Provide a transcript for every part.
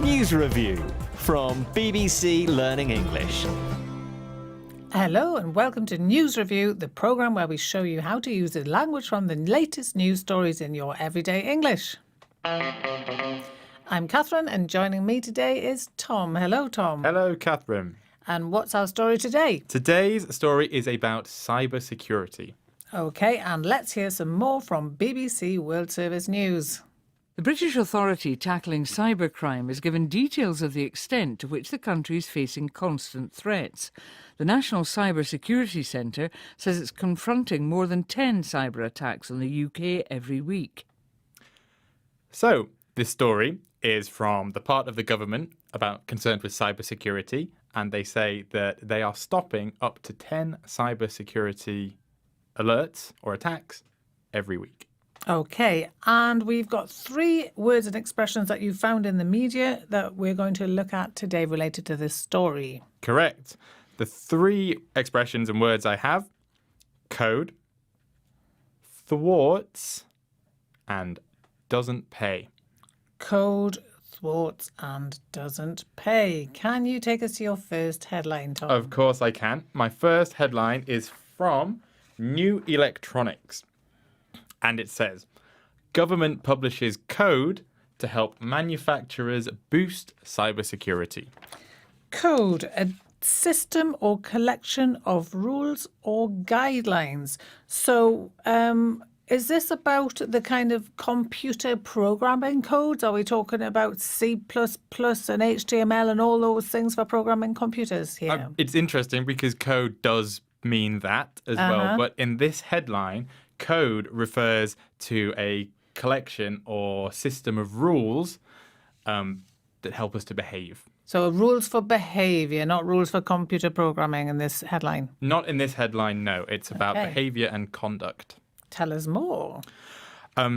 News Review from BBC Learning English. Hello and welcome to News Review, the programme where we show you how to use the language from the latest news stories in your everyday English. I'm Catherine and joining me today is Tom. Hello, Tom. Hello, Catherine. And what's our story today? Today's story is about cybersecurity. OK, and let's hear some more from BBC World Service News. The British Authority tackling cybercrime has given details of the extent to which the country is facing constant threats. The National Cyber Security Centre says it's confronting more than 10 cyber attacks on the UK every week. So, this story is from the part of the government concerned with cybersecurity, and they say that they are stopping up to 10 cybersecurity alerts or attacks every week. OK, and we've got 3 words and expressions that you found in the media that we're going to look at today related to this story. Correct. The 3 expressions and words I have: code, thwarts, and doesn't pay. Code, thwarts, and doesn't pay. Can you take us to your first headline, Tom? Of course I can. My first headline is from New Electronics. And it says, government publishes code to help manufacturers boost cybersecurity. Code, a system or collection of rules or guidelines. So is this about the kind of computer programming codes? Are we talking about C++ and HTML and all those things for programming computers here? It's interesting because code does mean that as well. But in this headline, code refers to a collection or system of rules that help us to behave. So rules for behaviour, not rules for computer programming in this headline? Not in this headline, no. It's about behaviour and conduct. Tell us more.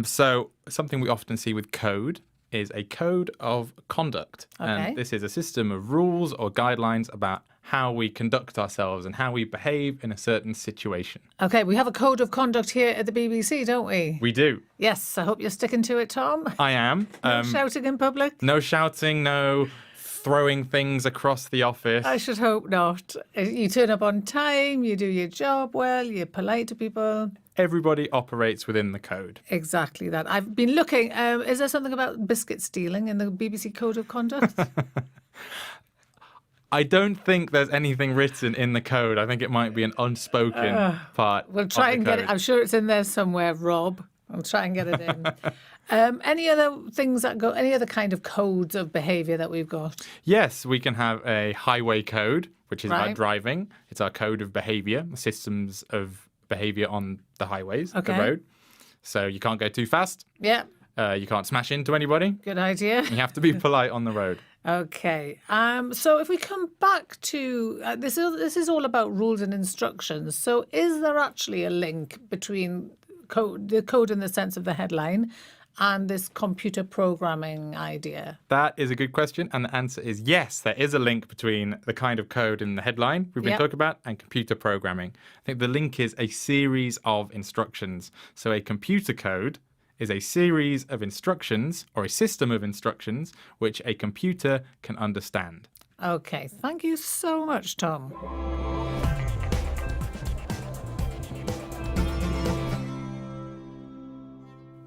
So something we often see with code is a code of conduct. Okay. And this is a system of rules or guidelines about how we conduct ourselves and how we behave in a certain situation. OK, we have a code of conduct here at the BBC, don't we? We do. Yes, I hope you're sticking to it, Tom. I am. No shouting in public? No shouting, no throwing things across the office. I should hope not. You turn up on time, you do your job well, you're polite to people. Everybody operates within the code. Exactly that. I've been looking. Is there something about biscuit stealing in the BBC Code of Conduct? I don't think there's anything written in the code. I think it might be an unspoken part. We'll try of and the get it. code. I'm sure it's in there somewhere, Rob. I'll try and get it in. Any other things that go, any other kind of codes of behaviour that we've got? Yes, we can have a highway code, which is Right. about driving. It's our code of behaviour, systems of behaviour on the highways, the road. So you can't go too fast. Yeah, You can't smash into anybody. good idea. You have to be polite on the road. Okay. So if we come back to this is all about rules and instructions. So is there actually a link between the code in the sense of the headline and this computer programming idea? That is a good question. And the answer is yes, there is a link between the kind of code in the headline we've been Yep. talking about and computer programming. I think the link is a series of instructions. So a computer code is a series of instructions or a system of instructions which a computer can understand. Okay. Thank you so much, Tom.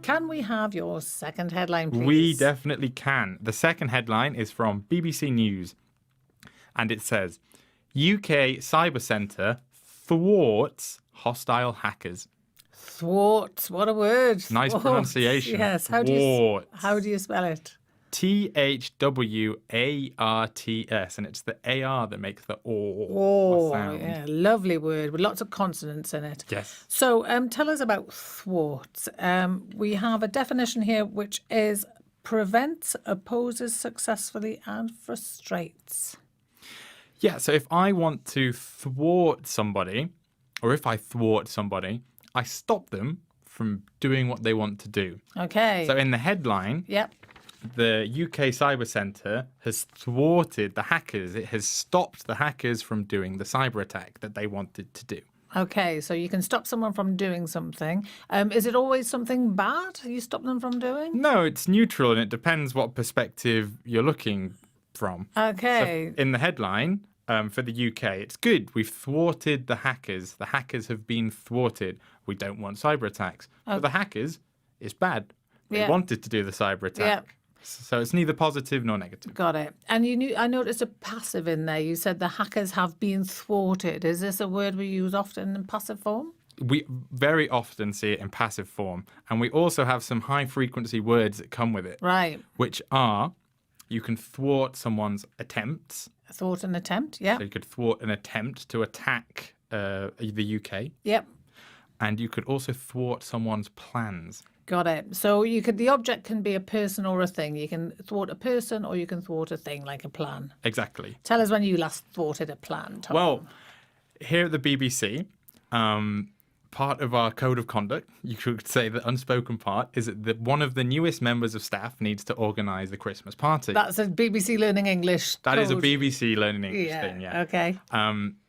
Can we have your second headline, please? We definitely can. The second headline is from BBC News, and it says, UK Cyber Centre thwarts hostile hackers. Thwart. What a word. Nice Thwart. pronunciation. Yes. Thwart. How do you spell it? THWARTS, and it's the AR that makes the Oh, sound. yeah, lovely word with lots of consonants in it. Yes. So tell us about thwart. We have a definition here which is prevents, opposes successfully and frustrates. Yeah, so if I want to thwart somebody, or if I thwart somebody, I stop them from doing what they want to do. Okay. So in the headline, Yep. the UK Cyber Centre has thwarted the hackers. It has stopped the hackers from doing the cyber attack that they wanted to do. Okay, so you can stop someone from doing something. Is it always something bad you stop them from doing? No, it's neutral and it depends what perspective you're looking from. Okay. In the headline for the UK, it's good. We've thwarted the hackers. The hackers have been thwarted. We don't want cyber attacks. For the hackers, it's bad. They Yeah. wanted to do the cyber attack. Yeah. So it's neither positive nor negative. Got it. And I noticed a passive in there. You said the hackers have been thwarted. Is this a word we use often in passive form? We very often see it in passive form. And we also have some high frequency words that come with it, Right. which are you can thwart someone's attempts. A thought and attempt. Yeah. So you could thwart an attempt to attack the UK. Yep. And you could also thwart someone's plans. Got it. So the object can be a person or a thing. You can thwart a person or you can thwart a thing like a plan. Exactly. Tell us when you last thwarted a plan, Tom. Well, here at the BBC, part of our code of conduct, you could say the unspoken part, is that one of the newest members of staff needs to organise the Christmas party. That's a BBC Learning English That is a code. BBC Learning English thing, yeah. Okay.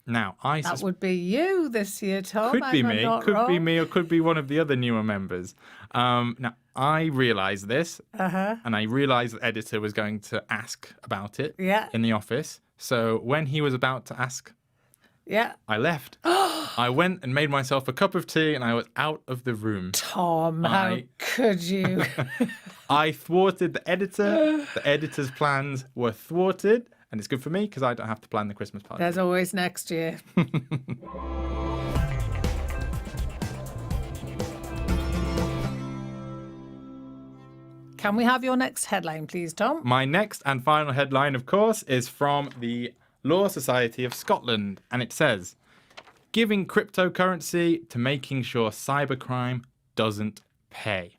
Now, That would be you this year, Tom. could be if I'm me, not could be wrong. me, or could be one of the other newer members. Now, I realised this, and I realised the editor was going to ask about it Yeah. in the office. So when he was about to ask, Yeah. I left. I went and made myself a cup of tea, and I was out of the room. Tom, how could you? I thwarted the editor. The editor's plans were thwarted, and it's good for me because I don't have to plan the Christmas party. There's always next year. Can we have your next headline, please, Tom? My next and final headline, of course, is from the Law Society of Scotland, and it says, giving cryptocurrency to making sure cybercrime doesn't pay.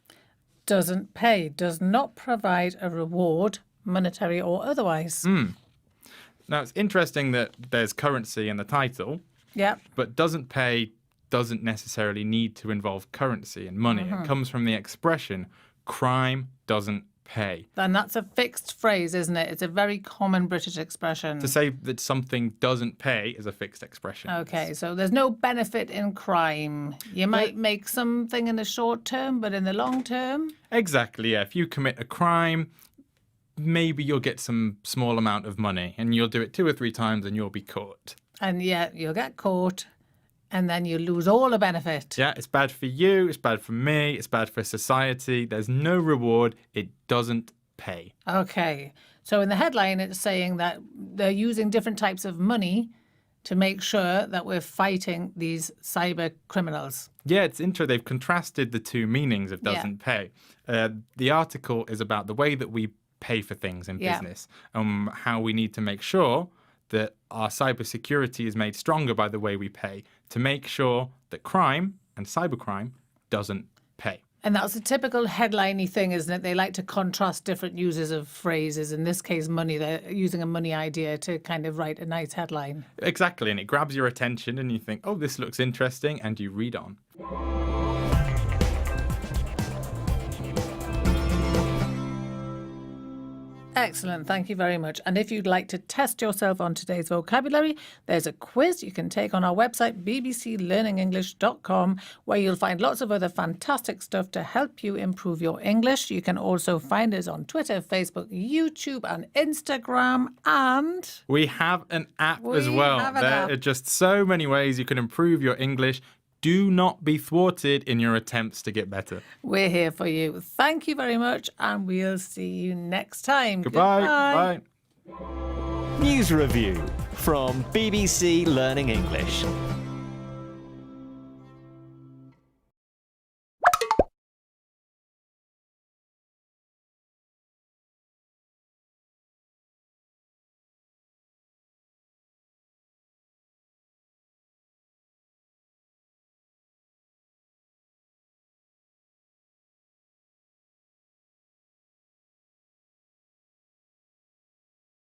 Doesn't pay, does not provide a reward, monetary or otherwise. Now, it's interesting that there's currency in the title, Yeah. but doesn't pay doesn't necessarily need to involve currency and money. It comes from the expression, crime doesn't pay. And that's a fixed phrase, isn't it? It's a very common British expression. To say that something doesn't pay is a fixed expression. Okay, so there's no benefit in crime. You might make something in the short term, but in the long term? Exactly, yeah. If you commit a crime, maybe you'll get some small amount of money and you'll do it 2 or 3 times and you'll be caught. And yet you'll get caught and then you lose all the benefit. Yeah, it's bad for you, it's bad for me, it's bad for society. There's no reward. It doesn't pay. Okay, so in the headline it's saying that they're using different types of money to make sure that we're fighting these cyber criminals. Yeah, it's interesting. They've contrasted the two meanings of doesn't pay. The article is about the way that we pay for things in business, how we need to make sure that our cybersecurity is made stronger by the way we pay to make sure that crime and cybercrime doesn't pay. And that's a typical headliney thing, isn't it? They like to contrast different uses of phrases. In this case, money. They're using a money idea to kind of write a nice headline. Exactly, and it grabs your attention and you think, oh, this looks interesting, and you read on. Excellent. Thank you very much. And if you'd like to test yourself on today's vocabulary, there's a quiz you can take on our website, bbclearningenglish.com, where you'll find lots of other fantastic stuff to help you improve your English. You can also find us on Twitter, Facebook, YouTube, and Instagram. And We have an app as We well. have an There app. are just so many ways you can improve your English. Do not be thwarted in your attempts to get better. we're here for you. Thank you very much. And we'll see you next time. Goodbye. Bye. News review from BBC Learning English.